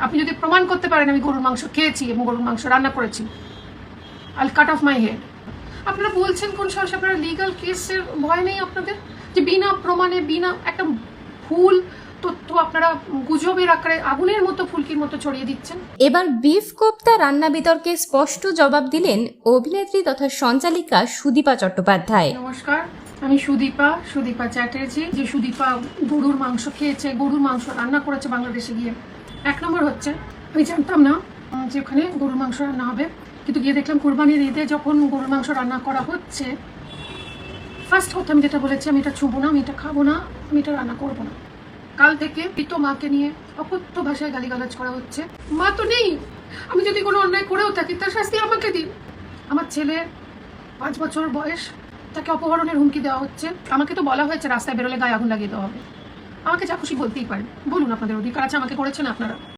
আপনি যদি প্রমাণ করতে পারেন আমি গরুর মাংস খেয়েছি এবং গরুর মাংস রান্না করেছি, I will cut of my head. আপনারা বলছেন কোন সাহসে? আপনারা লিগ্যাল কেসের ভয় নেই আপনাদের? যে বিনা প্রমাণে, বিনা একটা ভুল তথ্য আপনারা গুজবের আকারে আগুনের মতো ফুলকির মতো ছড়িয়ে দিচ্ছেন। এবার বিফ কোপ্তা রান্না বিতর্কে স্পষ্ট জবাব দিলেন অভিনেত্রী তথা সঞ্চালিকা সুদীপা চট্টোপাধ্যায়। নমস্কার, আমি সুদীপা চ্যাটার্জি। যে সুদীপা গরুর মাংস খেয়েছে, গরুর মাংস রান্না করেছে বাংলাদেশে গিয়ে। এক নম্বর হচ্ছে, আমি জানতাম না যে ওখানে গরুর মাংস রান্না হবে, কিন্তু গিয়ে দেখলাম কুরবানির ঈদে যখন গরুর মাংস রান্না করা হচ্ছে, ফার্স্ট কথা আমি যেটা বলেছি, আমি এটা ছুঁবো না, আমি এটা খাবো না, আমি এটা রান্না করবো না। কাল থেকে পিতো মাকে নিয়ে অকথ্য ভাষায় গালিগালাজ করা হচ্ছে। মা তো নেই, আমি যদি কোনো অন্যায় করেও থাকি তার শাস্তি আমাকে দিন। আমার ছেলে 5 বছর বয়স, তাকে অপহরণের হুমকি দেওয়া হচ্ছে। আমাকে তো বলা হয়েছে রাস্তায় বেরোলে গায়ে আগুন লাগিয়ে দেওয়া হবে। আমাকে যা খুশি বলতেই পারেন, বলুন, আপনাদের অধিকার আছে, আমাকে করেছেন আপনারা।